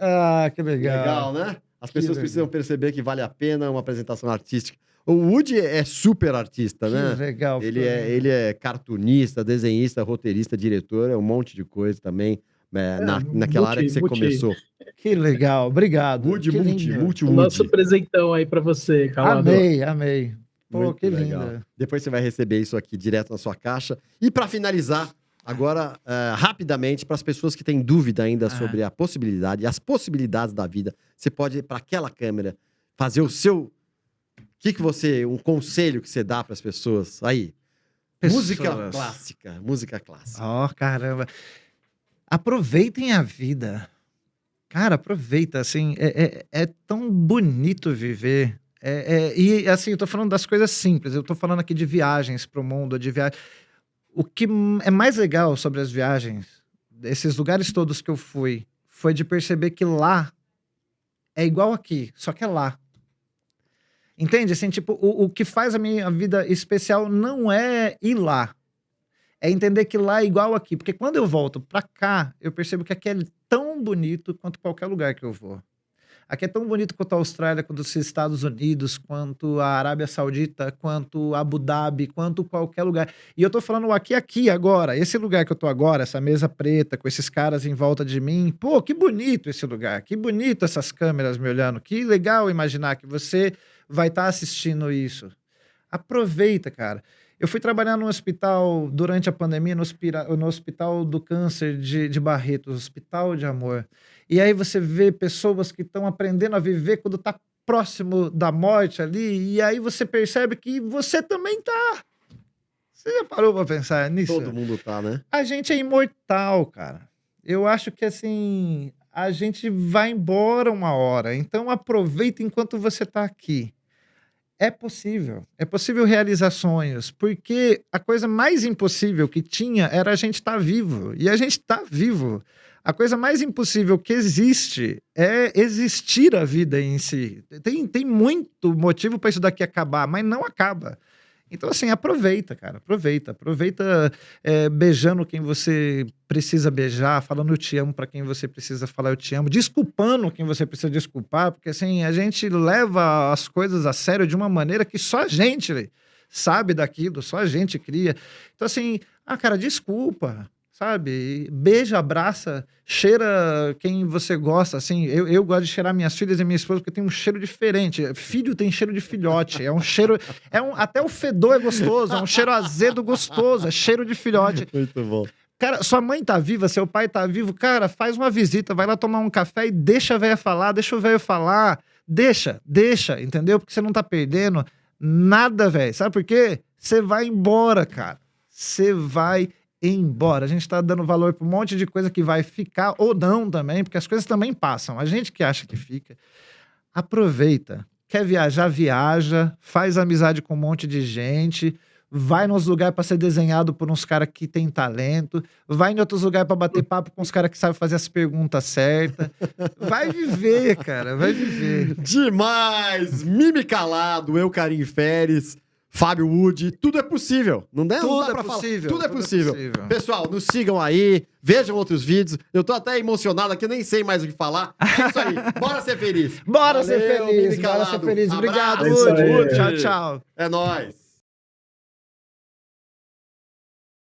Que legal. Legal, né? As pessoas precisam perceber que vale a pena uma apresentação artística. O Woody é super artista, né? Legal. Ele é cartunista, desenhista, roteirista, diretor, é um monte de coisa também, naquela área que você começou. Que legal, obrigado. Woody, multi o nosso presentão aí pra você, Calado. Amei. Pô, muito que lindo. Depois você vai receber isso aqui direto na sua caixa. E pra finalizar, agora, rapidamente, para as pessoas que têm dúvida ainda sobre a possibilidade, as possibilidades da vida, você pode ir para aquela câmera, fazer o seu... um conselho que você dá para as pessoas? Aí. Música clássica. Caramba. Aproveitem a vida. Cara, aproveita, assim, é tão bonito viver. E, assim, eu tô falando das coisas simples, eu tô falando aqui de viagens pro mundo, O que é mais legal sobre as viagens, esses lugares todos que eu fui, foi de perceber que lá é igual aqui, só que é lá. Entende? Assim, tipo, o que faz a minha vida especial não é ir lá. É entender que lá é igual aqui. Porque quando eu volto pra cá, eu percebo que aqui é tão bonito quanto qualquer lugar que eu vou. Aqui é tão bonito quanto a Austrália, quanto os Estados Unidos, quanto a Arábia Saudita, quanto Abu Dhabi, quanto qualquer lugar. E eu tô falando aqui, agora. Esse lugar que eu tô agora, essa mesa preta, com esses caras em volta de mim. Pô, que bonito esse lugar. Que bonito essas câmeras me olhando. Que legal imaginar que você vai estar assistindo isso. Aproveita, cara. Eu fui trabalhar no hospital durante a pandemia, no Hospital do Câncer de Barretos, Hospital de Amor. E aí você vê pessoas que estão aprendendo a viver quando tá próximo da morte ali, e aí você percebe que você também tá. Você já parou pra pensar nisso? Todo mundo tá, né? A gente é imortal, cara. Eu acho que, assim, a gente vai embora uma hora, então aproveita enquanto você tá aqui. É possível realizar sonhos, porque a coisa mais impossível que tinha era a gente estar vivo, e a gente está vivo. A coisa mais impossível que existe é existir a vida em si. Tem muito motivo para isso daqui acabar, mas não acaba. Então, assim, aproveita, cara, aproveita beijando quem você precisa beijar, falando eu te amo para quem você precisa falar eu te amo, desculpando quem você precisa desculpar, porque, assim, a gente leva as coisas a sério de uma maneira que só a gente sabe daquilo, só a gente cria. Então, assim, cara, desculpa, sabe? Beija, abraça, cheira quem você gosta, assim. Eu gosto de cheirar minhas filhas e minha esposa porque tem um cheiro diferente. Filho tem cheiro de filhote. É um cheiro... até o fedor é gostoso. É um cheiro azedo gostoso. É cheiro de filhote. Muito bom. Cara, sua mãe tá viva, seu pai tá vivo. Cara, faz uma visita, vai lá tomar um café e deixa a véia falar, deixa o velho falar. Deixa, entendeu? Porque você não tá perdendo nada, velho. Sabe por quê? Você vai embora, cara. Você vai embora. A gente tá dando valor pra um monte de coisa que vai ficar ou não também, porque as coisas também passam. A gente que acha que fica. Aproveita. Quer viajar, viaja. Faz amizade com um monte de gente. vai nos lugares para ser desenhado por uns caras que tem talento, vai em outros lugares para bater papo com os caras que sabem fazer as perguntas certas. Vai viver, cara, vai viver. Demais! Mimi Calado, eu, Karim Feres, Fábio Wood, tudo é possível. Não dá pra falar. Tudo é possível. Pessoal, nos sigam aí, vejam outros vídeos. Eu tô até emocionado aqui, nem sei mais o que falar. É isso aí, bora ser feliz. Bora ser feliz, bora ser feliz. Obrigado, Wood. Tchau, tchau. É nóis.